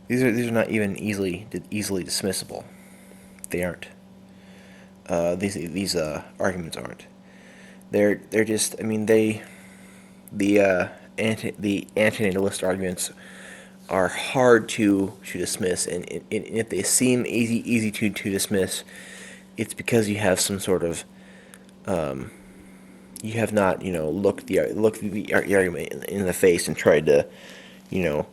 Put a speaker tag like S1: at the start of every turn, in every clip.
S1: These are not even easily dismissible. They aren't. These arguments aren't. They're just. I mean, the antinatalist arguments are hard to dismiss, and if they seem easy to dismiss, it's because you have some sort of you have not looked the argument in the face and tried to you know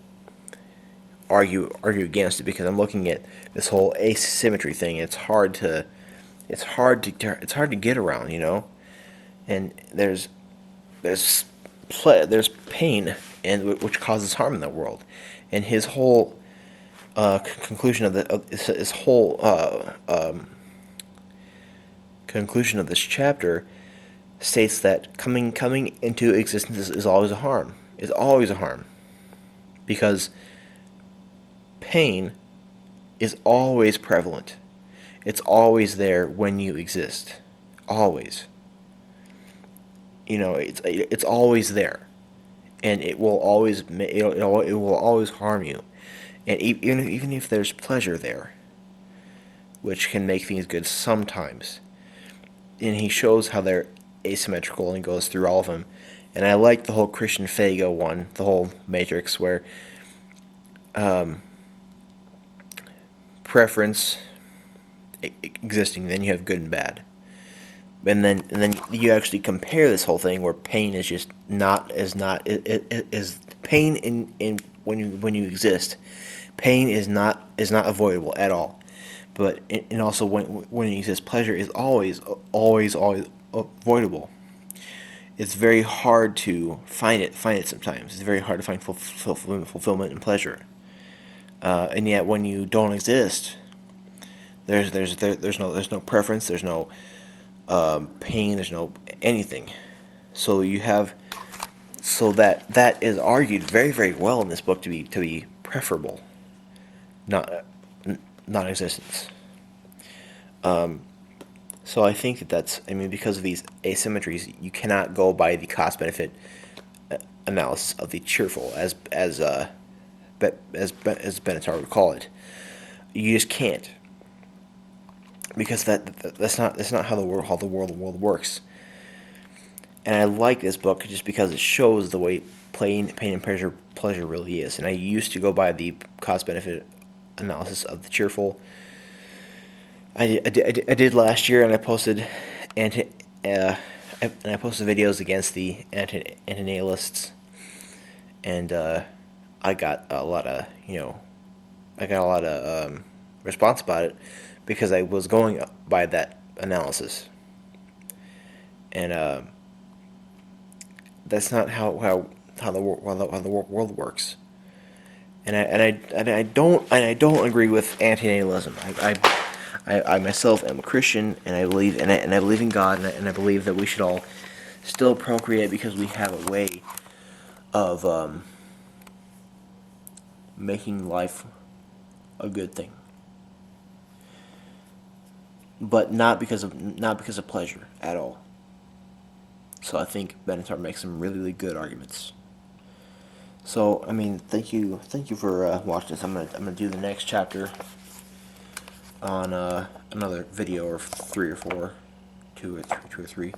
S1: argue against it, because I'm looking at this whole asymmetry thing. It's hard to get around, and there's pain, and which causes harm in the world, and his whole conclusion of his whole conclusion of this chapter states that coming into existence is always a harm. Is always a harm, because pain is always prevalent. It's always there when you exist. Always. It's always there, and it will always harm you. And even if there's pleasure there, which can make things good sometimes, and he shows how they're asymmetrical and goes through all of them. And I like the whole Christian Fago one, the whole Matrix, where preference existing, then you have good and bad, and then you actually compare this whole thing where pain is just not is pain in when you exist, pain is not avoidable at all, but and also when you exist, pleasure is always avoidable. It's very hard to find it sometimes. It's very hard to find fulfillment and pleasure, and yet when you don't exist, there's no preference, there's no pain, there's no anything. So you have so that is argued very well in this book to be preferable, not non-existence. So I think that's, I mean, because of these asymmetries, you cannot go by the cost benefit analysis of the cheerful, as Benatar would call it. You just can't, because that's not how the world works. And I like this book just because it shows the way pain and pleasure really is. And I used to go by the cost benefit analysis of the cheerful. I did last year, and I posted I posted videos against the antinatalists, and I got a lot of response about it, because I was going by that analysis, and that's not how the world works. And I don't agree with antinatalism. I myself am a Christian, and I believe and I believe in God, and I believe that we should all still procreate, because we have a way of making life a good thing, but not because of pleasure at all. So I think Benatar makes some really good arguments. So I mean, thank you for watching this. I'm gonna do the next chapter on another video, or three or four, two or three,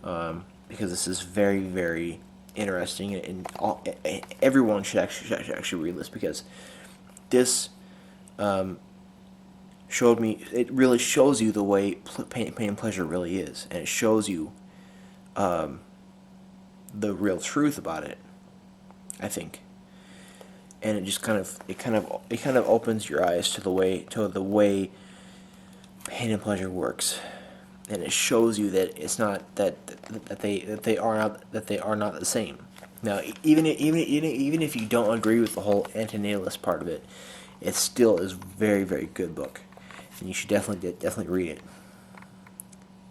S1: because this is very interesting, and everyone should actually read this, because this showed me, it really shows you the way pain and pleasure really is, and it shows you the real truth about it, I think. And it just kind of opens your eyes to the way pain and pleasure works, and it shows you that it's not that they are not the same. Now, even if you don't agree with the whole antinatalist part of it, it still is very good book, and you should definitely read it.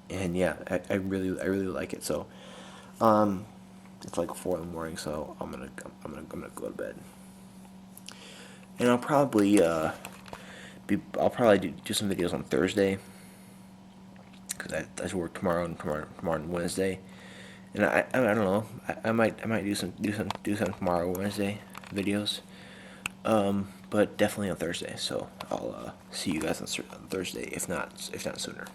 S1: And yeah, I really like it. So it's like 4 in the morning, so I'm gonna go to bed. And I'll probably do some videos on Thursday, because I work tomorrow and Wednesday, and I don't know, I might do some tomorrow Wednesday videos, But definitely on Thursday. So I'll see you guys on Thursday, if not sooner.